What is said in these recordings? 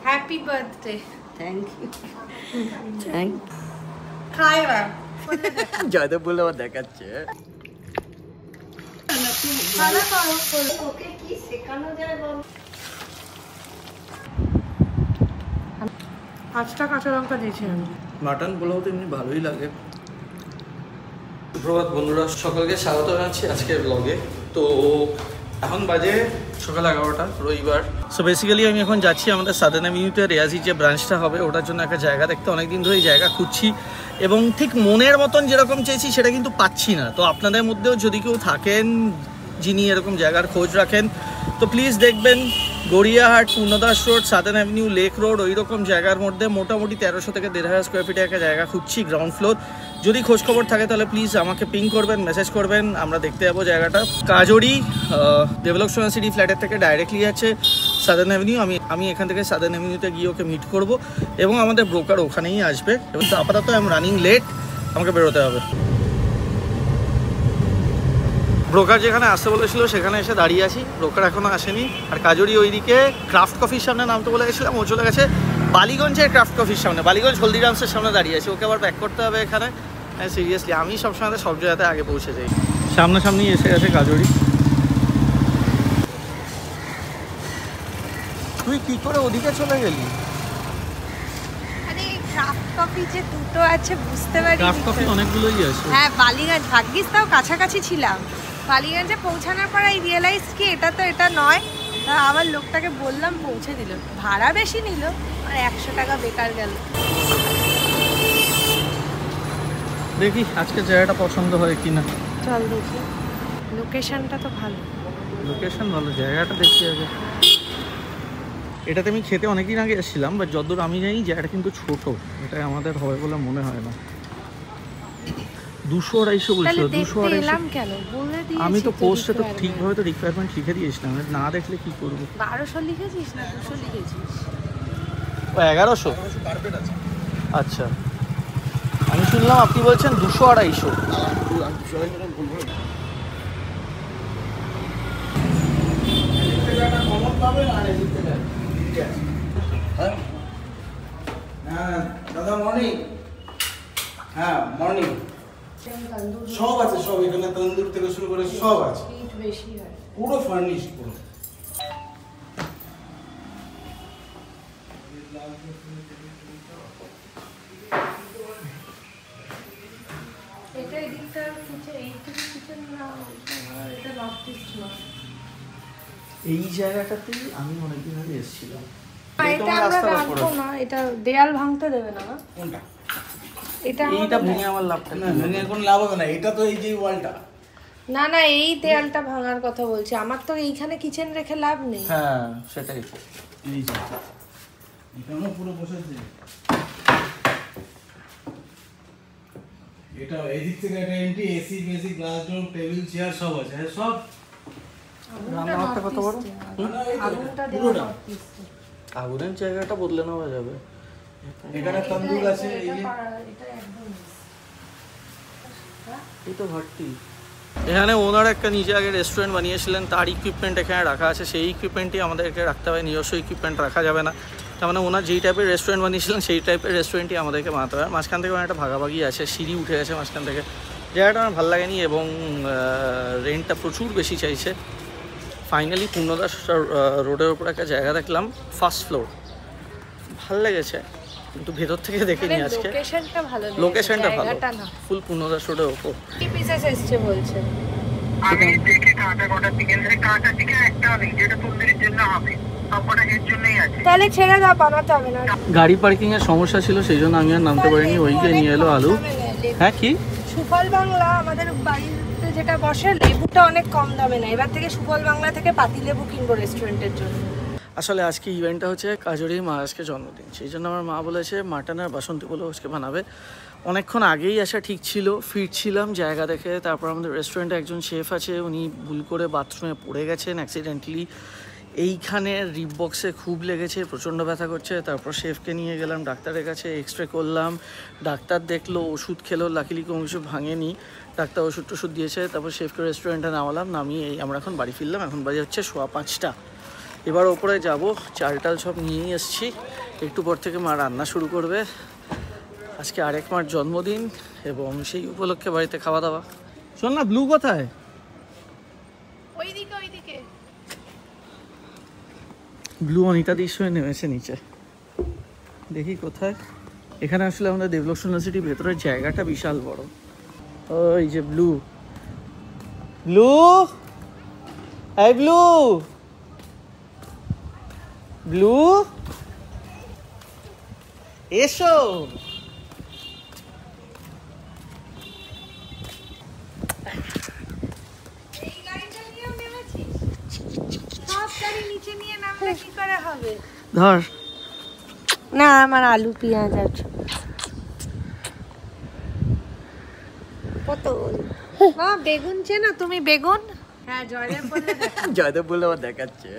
Happy birthday. Thank you. Thank খাই না জয়দেব বলে আবার দেখাচ্ছে। ওকে কি শেখানো যায় বল। 5টা কাঁচা লঙ্কা দিয়েছি আমি। মাটন পোলাও তো এমনি ভালোই লাগে। সুপ্রভাত বন্ধুরা, সকলকে স্বাগত জানাচ্ছি আজকের ব্লগে। তো এখন বাজে সকাল 11টা, রবিবার। সো বেসিক্যালি আমি এখন যাচ্ছি আমাদের সাদার্ন অ্যাভিনিউতে রেয়াজি যে ব্রাঞ্চটা হবে ওটার জন্য একটা জায়গা দেখতে। অনেকদিন ধরে জায়গা খুঁজছি এবং ঠিক মনের মতন যেরকম চেয়েছি সেটা কিন্তু পাচ্ছি না। তো আপনাদের মধ্যেও যদি কেউ থাকেন যিনি এরকম জায়গার খোঁজ রাখেন তো প্লিজ দেখবেন Gariahat, Purnadas road, southern avenue, lake road, ওই রকম জায়গার মধ্যে মোটামুটি 1300 থেকে 1500 স্কোয়ার ফিটে একটা জায়গা খুঁজছি, গ্রাউন্ড ফ্লোর। যদি খোঁজখবর থাকে তাহলে প্লিজ আমাকে পিং করবেন, মেসেজ করবেন, আমরা দেখতে যাবো জায়গাটা। কাজরি ডেভেলপ সোনা সিটি ফ্ল্যাটের থেকে ডাইরেক্টলি আছে সাদার্ন অ্যাভিনিউ। আমি এখান থেকে সাদার্ন অ্যাভিনিউতে গিয়ে ওকে মিট করব এবং আমাদের ব্রোকার ওখানেই আসবে। এবং আপাতত আমি রানিং লেট, আমাকে বেরোতে হবে। ব্রোকার যেখানে আসতে বলেছিল সেখানে এসে দাঁড়িয়ে আছি, ব্রোকার এখনও আসেনি। আর কাজরি ওইদিকে ক্রাফট কফির সামনে নামতে বলে গেছিলাম, ও চলে গেছে বালিগঞ্জের ক্রাফট কফির সামনে, বালিগঞ্জ হলদিরামসের সামনে দাঁড়িয়ে আছে। ওকে আবার ব্যাক করতে হবে এখানে। হ্যাঁ সিরিয়াসলি, আমি সবসময় সব জায়গাতে আগে পৌঁছে যাই। সামনাসামনি এসে গেছে কাজরি। তুই কি করে ওদিকে চলে গেলি? ক্রাফট কফি যে দুটো আছে বুঝতে পারি। ক্রাফট কফি অনেকগুলোই আছে। হ্যাঁ বালিগঞ্জ, ভাগ্যিস তাও কাছাকাছি ছিলাম। বালিগঞ্জে পৌঁছানোর পর এই রিয়েলাইজ কি এটা তো এটা নয়। আবার লোকটাকে বললাম, পৌঁছে দিল। ভাড়া বেশি নিল আর 100 টাকা বেকার গেল। দেখি আজকে জায়গাটা পছন্দ হয় কিনা। চল দেখি। লোকেশনটা তো ভালো। লোকেশন ভালো, জায়গাটা দেখি আগে। এটাতে আমি খেতে অনেকদিন আগে এসেছিলাম, বাট যতদূর আমি জানি জায়গাটা কিন্তু ছোট, এটা আমাদের হবে বলে মনে হয় না। 200-250 বলছিল। 200-250 আমি তো পোস্টে তো ঠিকভাবে তো রিকোয়ারমেন্ট লিখে দিয়েছিলাম, না দেখলে কি করবো। 1200 লিখেছিস না 200 লিখেছিস? ও 1100 আচ্ছা, আমি শুনলাম আপনি বলছেন 200-250। হ্যাঁ দাদা মর্নিং। হ্যাঁ মর্নিং। সব আছে, সব এখানে তন্দুর থেকে শুরু করে সব আছে, বেশি হয় পুরো ফার্নিশ পুরো। এটা এদিকটা কিচেন, এইটা কিচেন না, এটা লফটিস্ট না। এই জায়গাটাতেই আমি অনেকদিন আগে এসেছিলাম। এটা আমরা রাখবো না, এটা দেয়াল ভাঙতে দেবে না। কোনটা? এইটা ভেঙে আমার লাভটা না ভেঙে কোনো লাভ হবে না, এটা তো এই যে ওয়ালটা। না না, এই দেয়ালটা ভাঙার কথা বলছি। আমার তো এইখানে কিচেন রেখে লাভ নেই। হ্যাঁ সেটাই। এই যে এখানেও পুরো বসেছে। এটা এদিক থেকে একটা এন্ট্রি, এসি বেসি, গ্লাস ডোর, টেবিল চেয়ার সব আছে। হ্যাঁ সব। রান্নাঘরটা কত বড়? আগুনটা দেওয়া আগুনের জায়গাটা বদলে নেওয়া যাবে। এখানে তন্দুর আছে, এই যে এটা একদম এই তো ঘরটি। এখানে ওনার একটা নিজে আগে রেস্টুরেন্ট বানিয়েছিলেন, তার ইকুইপমেন্ট এখানে রাখা আছে। সেই ইকুইপমেন্টই আমাদেরকে রাখতে হবে, নিজস্ব ইকুইপমেন্ট রাখা যাবে না। তার মানে ওনার যেই টাইপের রেস্টুরেন্ট বানিয়েছিলেন সেই টাইপের রেস্টুরেন্টই আমাদেরকে বানাতে হবে। মাঝখান থেকে একটা ভাগাভাগি আছে, সিঁড়ি উঠে গেছে মাঝখান থেকে। জায়গাটা আমার ভালো লাগেনি এবং রেন্টটা প্রচুর বেশি চাইছে। ফাইনালি পূর্ণদাস রোডের উপর একটা জায়গা দেখলাম, ফার্স্ট ফ্লোর, ভাল লেগেছে, কিন্তু ভেতর থেকে দেখিনি আজকে। লোকেশনটা ভালো, লোকেশনটা ভালো, জায়গাটা না। ফুল পূর্ণদাস রোডের উপর। কি পিসেস এসছে বলছে? আমি দেখে কাঁটার দিকে একটা নেই, যেটা তন্দুরির জন্য হবে, সবকটা এর জন্যই আছে। তাহলে ছেড়ে দাও, বানাতে হবে না। গাড়ি পার্কিং এর সমস্যা ছিল, সেই জন্য আমি আর নামতে পারিনি। ওইকে নিয়ে এলো আলু। হ্যাঁ কি সুফল বাংলা আমাদের বাড়িতে যেটা বসে, লেবুটা অনেক কম দামে না। এবার থেকে সুফল বাংলা থেকে পাতিলেবু কিনবো রেস্টুরেন্টের জন্য। আসলে আজকে ইভেন্টটা হচ্ছে কাজরি মহারাজকে জন্মদিন, সেই জন্য আমার মা বলেছে মাটন আর বাসন্তী পোলাও আজকে বানাবে। অনেকক্ষণ আগেই আসা ঠিক ছিল, ফিরছিলাম জায়গা দেখে। তারপর আমাদের রেস্টুরেন্টে একজন শেফ আছে, উনি ভুল করে বাথরুমে পড়ে গেছেন অ্যাক্সিডেন্টালি। এইখানে রিপ বক্সে খুব লেগেছে, প্রচণ্ড ব্যথা করছে। তারপর শেফকে নিয়ে গেলাম ডাক্তারের কাছে, এক্স রে করলাম, ডাক্তার দেখলো, ওষুধ খেলো, লাকিলি কোনো কিছু ভাঙেনি। ডাক্তার ওষুধ টষুধ দিয়েছে। তারপর শেফকে রেস্টুরেন্টে নামালাম, নামিয়ে আমরা এখন বাড়ি ফিরলাম। এখন বাজে হচ্ছে 5:15। এবার ওপরে যাব, চাল টাল সব নিয়েই এসছি। একটু পর থেকে মা রান্না শুরু করবে। আজকে আরেক মার জন্মদিন এবং সেই উপলক্ষে বাড়িতে খাওয়া দাওয়া। শোন না, ব্লু কোথায়? ওইদিকে ব্লু অনিতা দৃশ্য নেমেছে নিচে, দেখি কোথায়। এখানে আসলে আমাদের দেবলক্ষ ইউনিভার্সিটির ভেতরের জায়গাটা বিশাল বড়। ওই যে ব্লু, ব্লু, এই ব্লু, ব্লু এসো। এই গাড়িটা নিয়েও নেমেছিস? সব গাড়ি নিচে নিয়ে নামলে কি করে হবে? ধর। না, আমার আলু পেঁয়াজ আছে। পটল। মা বেগুন চেনো তুমি? বেগুন? হ্যাঁ, জয়দেব বললে জয়দেব বলে আবার দেখাচ্ছে।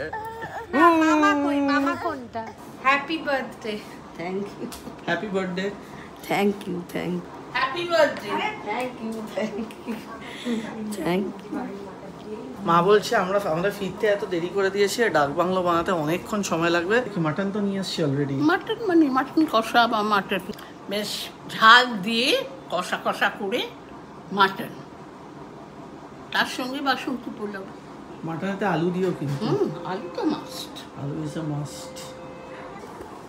না, মামা কই? মামা কোনটা? Happy birthday. Thank you, happy birthday. Thank you, thank you, happy birthday. Thank you, thank you, thank you. মা বলছে আমরা ফিরতে এত দেরি করে দিয়েছি, ডাক বাংলো বানাতে অনেকক্ষণ সময় লাগবে। কি মাটন তো নিয়ে এসছি অলরেডি। মাটন মানে মাটন কষা বা মাটন বেশ ঝাল দিয়ে কষা কষা করে মাটন, তার সঙ্গে বাসন্তী পোলাও। মাটনেতে আলু দিও কিন্তু। আলু তো মাস্ট। আলু ইজ আ মাস্ট।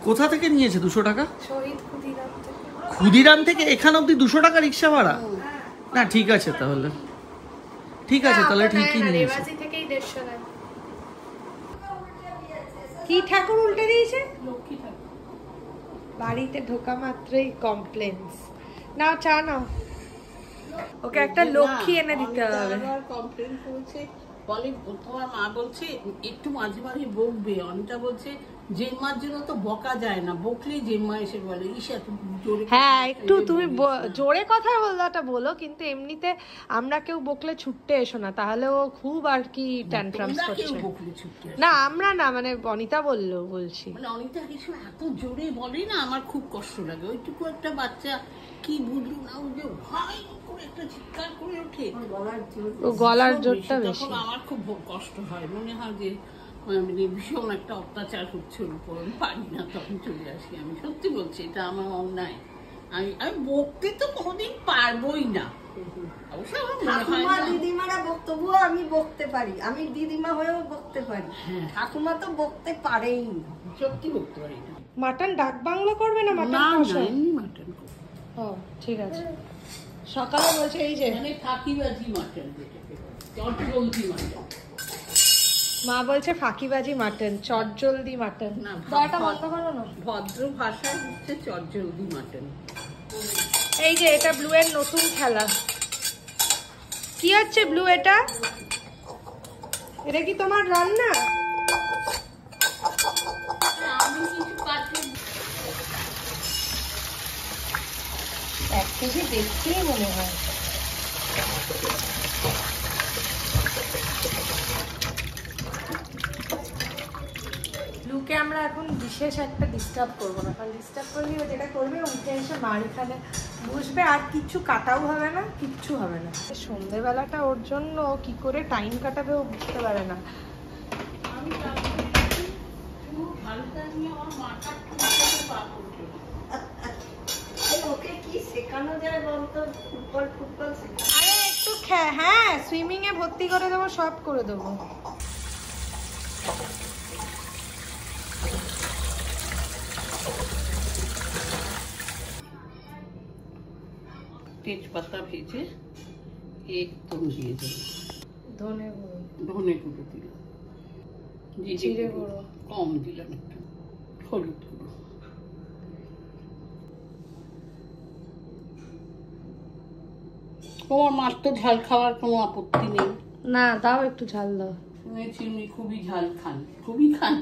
কোথা থেকে নিয়েছে 200 টাকা? শহীদ ক্ষুদিরাম থেকে। ক্ষুদিরাম থেকে এখানে অব্দি 200 টাকা রিক্সা ভাড়া? না ঠিক আছে তাহলে, ঠিক আছে তাহলে, ঠিকই নিয়েছে। রেবাজি থেকেই 150 নেয়। কি ঠাকুর উল্টে দিয়েছে? লক্ষ্মী ঠাকুর। বাড়িতে ঢোকা মাত্রই কমপ্লেন্স। নাও চা নাও। ওকে একটা লক্ষ্মী এনে দিতে হবে। কমপ্লেন করেছে, বলে তোমার মা বলছে একটু মাঝে মাঝে বকবে। অনিতা বলছে জেম্মার জন্য তো বকা যায় না, বকলেই জেম্মা এসে বলে ঈশা তুমি জোরে। হ্যাঁ, একটু তুমি জোরে কথা বলাটা বলো, কিন্তু এমনিতে আমরা কেউ বকলে ছুটতে এসো না, তাহলে ও খুব আর কি ট্যান্ট্রামস তোমরা কেউ করছে। বকলে ছুটতে আসে। না আমরা না, মানে অনিতা বলছি। মানে অনিতা কিছু এত জোরে বলে না, আমার খুব কষ্ট লাগে। ওইটুকু একটা বাচ্চা কি বুঝলো না বুঝলো ভাই করে একটা চিৎকার করে ওঠে। ও গলার জোরটা বেশি। তখন আমার খুব কষ্ট হয়, মনে হয় যে মানে ভীষণ একটা অত্যাচার হচ্ছে ওর উপর, আমি পারি না, তখন চলে আসি। আমি সত্যি বলছি, এটা আমার অন্যায়। আমি বকতে তো কোনোদিন পারবোই না। অবশ্য আমার মনে হয় ঠাকুমা না। দিদিমারা তবুও আমি বকতে পারি, আমি দিদিমা হয়েও বকতে পারি। ঠাকুমা তো বকতে পারেই না, সত্যি বকতে পারি না। মাটন ডাক বাংলো করবে না মাটন না কষা? না, এমনি মাটন করি। ও ঠিক আছে। সকালে বলছে এই যে মানে ফাঁকিবাজি মাটন, যেটাকে চটজলদি মাটন। মা বলছে ফাঁকিবাজি মাটন, চটজলদি মাটন। না, দরটা বন্ধ করো না। ভদ্র ভাষায় হচ্ছে চটজলদি মাটন। এই যে এটা ব্লু এর নতুন খেলা। কি হচ্ছে ব্লু? এটা কি তোমার রান্না? আমি কিছু কাটে 1 কেজি দেখতেই মনে হয়। ব্লুকে আমরা এখন বিশেষ একটা ডিস্টার্ব করবো না, কারণ ডিস্টার্ব করলে ও যেটা করবে উঠে এসে মার এখানে বসবে, আর কিচ্ছু কাটাও হবে না, কিচ্ছু হবে না। সন্ধেবেলাটা ওর জন্য কি করে টাইম কাটাবে ও বুঝতে পারে না। ওকে কি শেখানো যায় বলতো? ফুটবল শেখানো। আরে একটু হ্যাঁ, সুইমিং এ ভর্তি করে দেবো, সব করে দেবো। তেজপাতা ভেজে একদম দিয়ে দেবো, ধনে গুঁড়ো, ধনে গুঁড়ো দিলাম, জিরে গুঁড়ো কম দিলাম, একটু হলুদ গুঁড়ো। তোমার মাছ তো ঝাল খাওয়ার কোনো আপত্তি নেই? না, দাও একটু ঝাল দাও। শুনেছি উনি খুবই ঝাল খান, খুবই খান।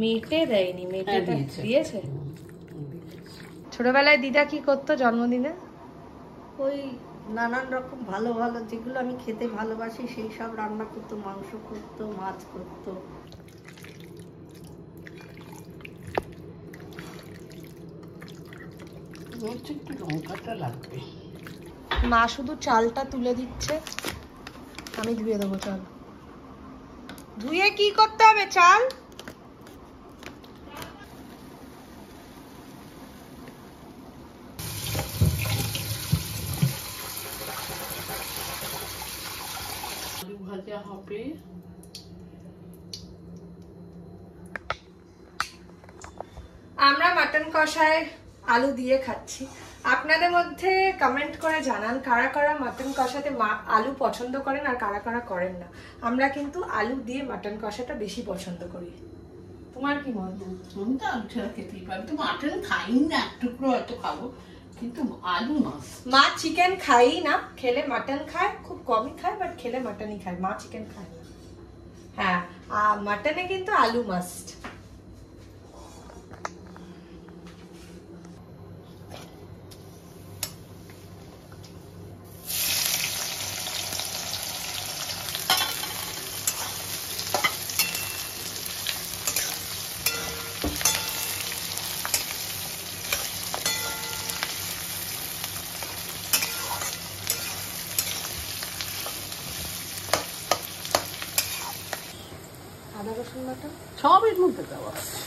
মেটে দেয়নি, মেটে দিয়েছে। দিয়েছে। ছোটবেলায় দিদা কি করতো জন্মদিনে? ওই নানান রকম ভালো ভালো যেগুলো আমি খেতে ভালোবাসি সেই সব রান্না করতো, মাংস করতো, মাছ করতো। একটু লঙ্কাটা লাগবে। মা শুধু চালটা তুলে দিচ্ছে, আমি ধুয়ে দেবো। চাল ধুয়ে কি করতে হবে? চাল আলু ভাজা হবে। আমরা মাটন কষায় আলু দিয়ে খাচ্ছি। আপনাদের মধ্যে কমেন্ট করে জানান কারা কারা মাটন কষাতে আলু পছন্দ করেন আর কারা কারা করেন না। আমরা কিন্তু আলু দিয়ে মাটন কষাটা বেশি পছন্দ করি। তোমার কি মত? আমি তো আলু ছাড়া খেতেই পারি, তো মাটন খাই না, একটুকরো হয়তো খাবো, কিন্তু আলু মাছ। মা চিকেন খাই না, খেলে মাটন খায়, খুব কমই খায়, বাট খেলে মাটনই খায়, মা চিকেন খায় না। হ্যাঁ, মাটনে কিন্তু আলু মাস্ট। আদা রসুন বাটা সব এর মধ্যে দেওয়া আছে,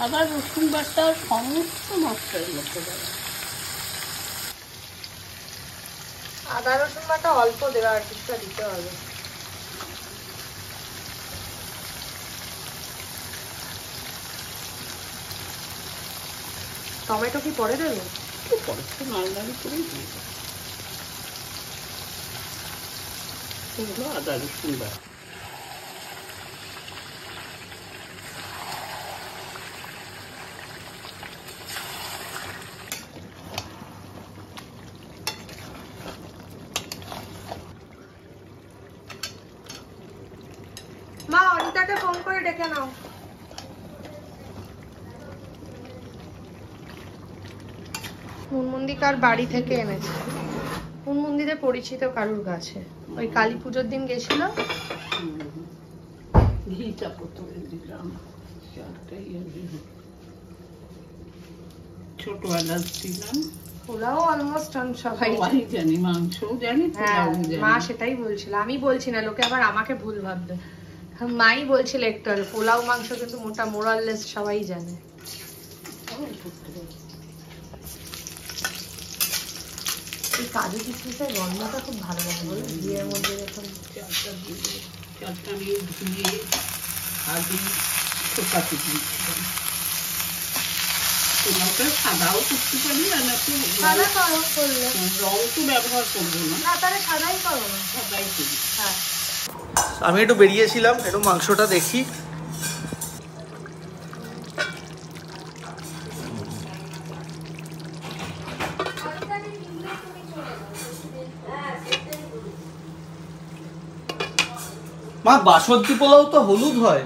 আদা রসুন বাটা সমস্ত মশলার মধ্যে দেওয়া। আদা রসুন বাটা অল্প দেওয়া, আর কিছুটা দিতে হবে। টমেটো কি পরে দেবো? পরে তো নাড়ানাড়ি করেই দিয়ে দেবো। এগুলো আদা রসুন বাটা। মা অনিতাকে ফোন করে ডেকে নাও। হুনমুন্দিকার বাড়ি থেকে এনেছে। হুনমুন্দিতে পরিচিত কারুর গাছে, ওই কালী পুজোর দিন গেছিল। ঘিটা প্রথমে দিলাম, ছোট এলাচ দিলাম। পোলাও অলমোস্ট সবাই জানি, মাংস জানি, হ্যাঁ মা সেটাই বলছিল, আমি বলছি না, লোকে আবার আমাকে ভুল ভাববে। মাই বলছিল একটু আগে, পোলাও মাংস কিন্তু মোটা মোরাললেস সবাই জানে। এই কাজু কিশমিশের গন্ধটা খুব ভালো লাগে বলো, বিয়ের মধ্যে যখন চালটা দিয়ে দেবো। চালটা আমি ধুয়ে আগে চোখা চিপি দিচ্ছিলাম। পোলাওটা সাদাও করতে পারি, আর না তো সাদা করো করলে, রং তো ব্যবহার করবো না, না তাহলে সাদাই করো না। সাদাই করি। হ্যাঁ আমি একটু বেরিয়েছিলাম, একটু মাংসটা দেখি। মা বাসন্তী পোলাও তো হলুদ হয়,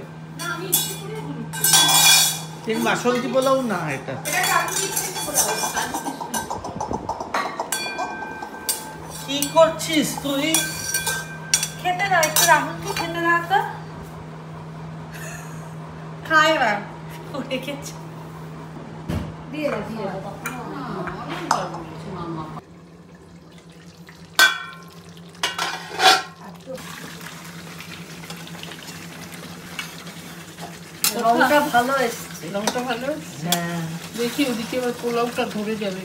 ঠিক বাসন্তী পোলাও না এটা। কি করছিস তুই? খেতে দাও একটু, রাহুলকে খেতে দাও তো, খায় না রেখেছে। দিয়ে দাও দিয়ে দাও। অনেকবার বলেছি মামা। রংটা ভালো এসছে। রংটা ভালো, হ্যাঁ দেখি ওদিকে এবার পোলাওটা ধরে যাবে।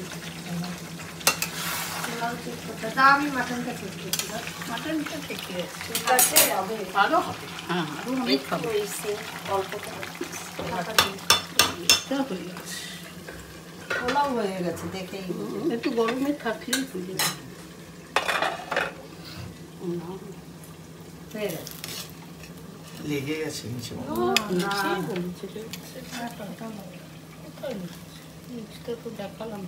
দাও আমি মাটনটা চেক করছি। মাটনটা থেকে ঠিক আছে হবে। ভালো হবে, হ্যাঁ আরো অনেক খাবো। অল্প করে এটা হয়ে গেছে, পোলাও হয়ে গেছে দেখেই। একটু গরমে থাকলেই হয়ে যাবে। হয়ে গেছে। লেগে গেছে নিচে। নিচেই বলছে রে। কোথায় বলছে? নিচটা তো দেখালাম।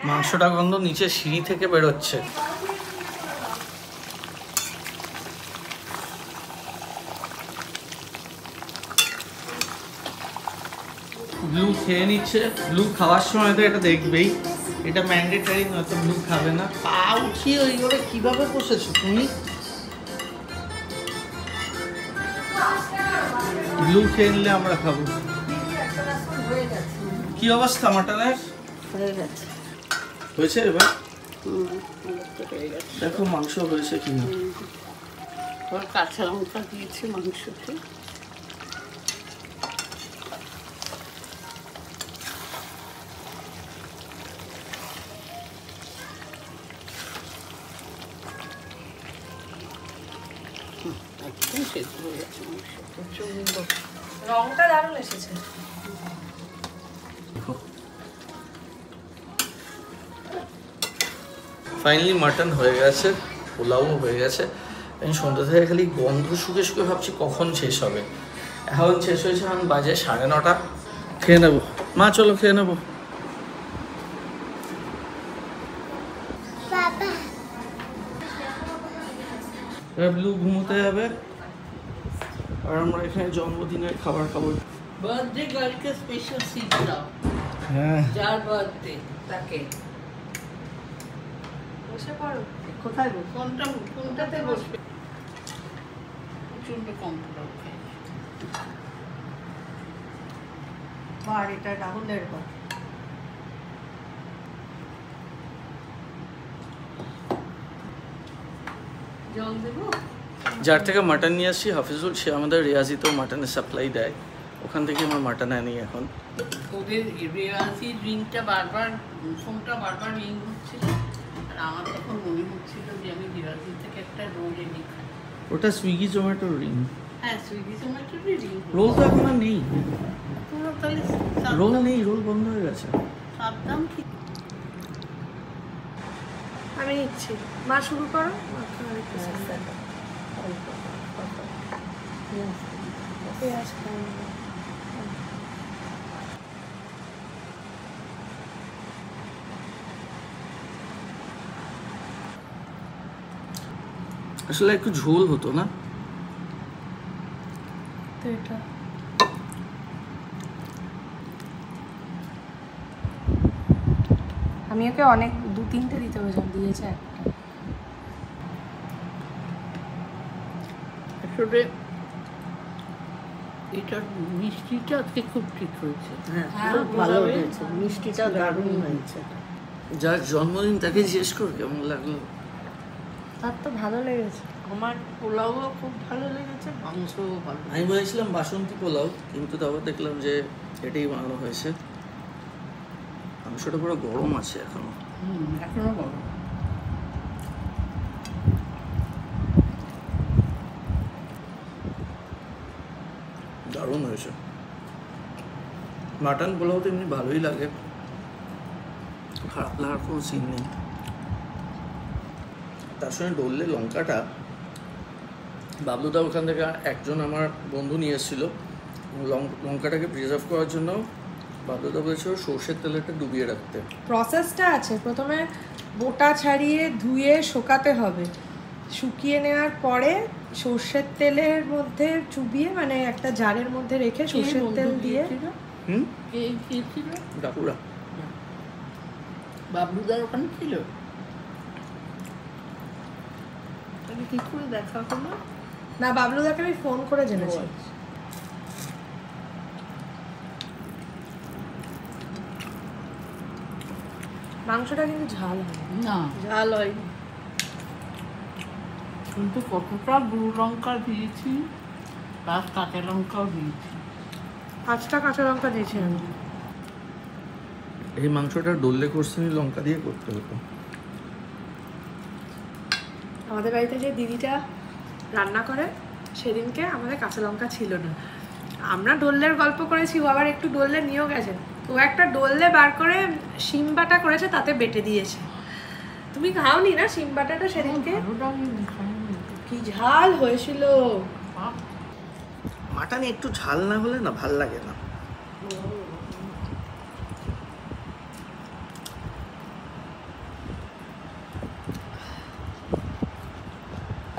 মাংসটা গন্ধ নিচে সিঁড়ি থেকে বেরোচ্ছে। ব্লু খেয়ে নিচ্ছে, ব্লু খাওয়ার সময় তো এটা দেখবেই, এটা ম্যান্ডেটারি, নয়তো ব্লু খাবে না। পা উঠিয়ে ওই করে কিভাবে বসেছো তুমি? ব্লু খেয়ে নিলে আমরা খাবো। কি অবস্থা মাটনের? হয়ে গেছে। হয়েছে এবার অনেকটা হয়ে গেছে। দেখো মাংস হয়েছে কি না। ওর কাঁচা লঙ্কা দিয়েছি মাংসতে। একদম সেদ্ধ হয়ে গেছে মাংস, প্রচন্ড। রংটা দারুণ এসেছে। ফাইনালি মাটন হয়ে গেছে, পোলাও হয়ে গেছে। আমি সন্ধ্যা থেকে খালি গন্ধ শুকে শুকে ভাবছি কখন শেষ হবে। এখন শেষ হয়েছে, এখন বাজে 9:30। খেয়ে নেবো মা, চলো খেয়ে নেবো। ব্লু ঘুমোতে যাবে আর আমরা এখানে জন্মদিনের খাবার খাবো। বার্থডে গার্লকে স্পেশাল সিট দাও, হ্যাঁ, যার বার্থডে তাকে। বসে পড়ো। কোথায় বসবো? কোনটাতে বসবে? প্রচন্ড কমফোর্টেবল। বার, এটা রাহুলের বার। জল দেবো? যার থেকে মাটন নিয়ে আসছি হাফিজুল, সে আমাদের রিয়াজিতেও মাটনের সাপ্লাই দেয়, ওখান থেকে আমার মাটন আনি এখন। ওদের রেওয়াজির রিংটা বারবার, ফোনটা বারবার রিং হচ্ছিল, আর আমার তখন মনে হচ্ছিল যে আমি রেওয়াজি থেকে একটা রোল এনে খাই। ওটা সুইগি জোম্যাটোর রিং। হ্যাঁ, সুইগি জোম্যাটোরই রিং। রোল তো এখন আর নেই, পুরো তাহলে রোল নেই, রোল বন্ধ হয়ে গেছে। সাবধান কি। আমি নিচ্ছি, মা শুরু করো। পেঁয়াজ খাই। আসলে একটু ঝোল হতো না তো এটা আমি ওকে অনেক 2-3টে দিতে হয়েছে, দিয়েছে একটা। আসলে এটার মিষ্টিটা আজকে খুব ঠিক হয়েছে। হ্যাঁ, হ্যাঁ, খুব ভালো বোঝাবে। হয়েছে, মিষ্টিটা দারুণ হয়েছে। যার জন্মদিন তাকে জিজ্ঞেস কর কেমন লাগলো। তার তো ভালো লেগেছে। আমার পোলাওও খুব ভালো লেগেছে, মাংসও ভালো। আমি বলেছিলাম বাসন্তী পোলাও, কিন্তু তারপর দেখলাম যে এটাই ভালো হয়েছে। মাংসটা পুরো গরম আছে এখনো। এখনো বলো। দারুণ হয়েছে। মাটন পোলাও তো এমনি ভালোই লাগে, খারাপ লাগার কোনো সিন নেই। তার সঙ্গে ডললে লঙ্কাটা বাবলুদা ওখান থেকে একজন আমার বন্ধু নিয়ে এসেছিলো, লঙ্কাটাকে প্রিজার্ভ করার জন্য বাবলুদা বলেছিল সর্ষের তেলেটা ডুবিয়ে রাখতে। প্রসেসটা আছে, প্রথমে বোটা ছাড়িয়ে ধুয়ে শুকাতে হবে, শুকিয়ে নেওয়ার পরে সর্ষের তেলের মধ্যে চুবিয়ে, মানে একটা জারের মধ্যে রেখে সর্ষের তেল দিয়ে। হুম, কে ছিল? ডাকুরা। বাবলুদার ওখানে ছিল? তাহলে কি করে দেখা হলো? না, বাবলুদাকে আমি ফোন করে জেনেছি। মাংসটা কিন্তু ঝাল হয় না, ঝাল হয়নি, কিন্তু কতটা গুঁড়ো লঙ্কা দিয়েছি, প্লাস কাঁচা লঙ্কাও দিয়েছি। 5টা কাঁচা লঙ্কা দিয়েছি আমি। এই মাংসটা ডললে করছিনি লঙ্কা দিয়ে করতে হতো। আমাদের বাড়িতে যে দিদিটা রান্না করে, সেদিনকে আমাদের কাঁচা লঙ্কা ছিল না। আমরা ডোল্লের গল্প করেছি, ও আবার একটু ডোল্লে নিয়েও গেছে। ও একটা ডোল্লে বার করে শিম বাটা করেছে, তাতে বেটে দিয়েছে। তুমি খাওনি না শিম বাটাটা সেদিনকে? কি ঝাল হয়েছিল! মাটনে একটু ঝাল না হলে না ভাল লাগে না।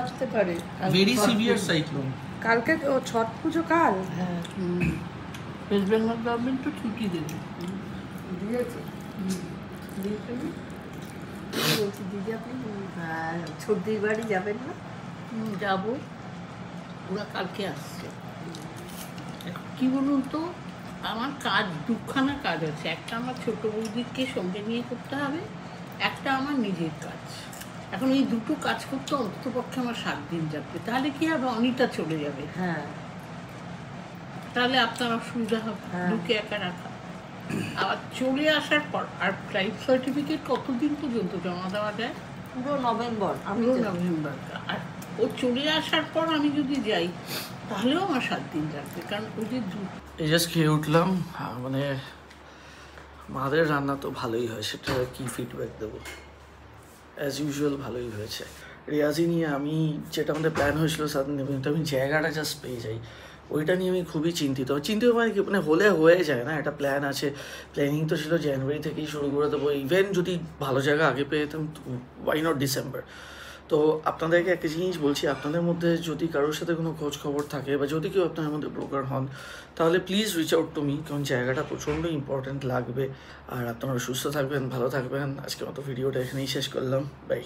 আসতে পারে। Very severe cyclone. কালকে ও ছট পুজো কাল। হ্যাঁ, ওয়েস্ট বেঙ্গল গভর্নমেন্ট তো ছুটি দেবে। দিয়েছে। বলছি দিদি আপনি ছর্দির বাড়ি যাবেন না? যাবো, ওরা কালকে আসছে। কি বলুন তো, আমার কাজ দুখানা কাজ আছে, একটা আমার ছোট বৌদিকে সঙ্গে নিয়ে করতে হবে, একটা আমার নিজের কাজ। এখন এই দুটো কাজ করতে অন্ততপক্ষে আমার 7 দিন যাবে, তাহলে কি হবে অনিতা চলে যাবে, হ্যাঁ তাহলে আপনার অসুবিধা হবে দুকে একা রাখা। আবার চলে আসার পর আর ফ্লাইট সার্টিফিকেট কতদিন পর্যন্ত জমা দেওয়া যায়? পুরো নভেম্বর। পুরো নভেম্বর। আর ও চলে আসার পর আমি যদি যাই তাহলেও আমার 7 দিন লাগবে, কারণ ওই যে এই জাস্ট খেয়ে উঠলাম। মানে মাদের রান্না তো ভালোই হয়, সেটা কি ফিডব্যাক দেবো, অ্যাজ ইউজুয়াল ভালোই হয়েছে। রেয়াজি নিয়ে আমি যেটা আমাদের প্ল্যান হয়েছিল সাধারণ কিন্তু আমি জায়গাটা জাস্ট পেয়ে যাই, ওইটা নিয়ে আমি খুবই চিন্তিত মানে কি, মানে হলে হয়ে যায় না, একটা প্ল্যান আছে। প্ল্যানিং তো ছিল জানুয়ারি থেকেই শুরু করে দেবো, ইভেন যদি ভালো জায়গা আগে পেয়ে যেতাম ওয়াই নট ডিসেম্বর। তো আপনাদেরকে একটা জিনিস বলছি, আপনাদের মধ্যে যদি কারোর সাথে কোনো খোঁজ খবর থাকে বা যদি কেউ আপনাদের মধ্যে ব্রোকার হন, তাহলে please reach out to me, কারণ জায়গাটা প্রচণ্ড ইম্পর্ট্যান্ট লাগবে। আর আপনারা সুস্থ থাকবেন, ভালো থাকবেন। আজকের মতো ভিডিওটা এখানেই শেষ করলাম, বাই।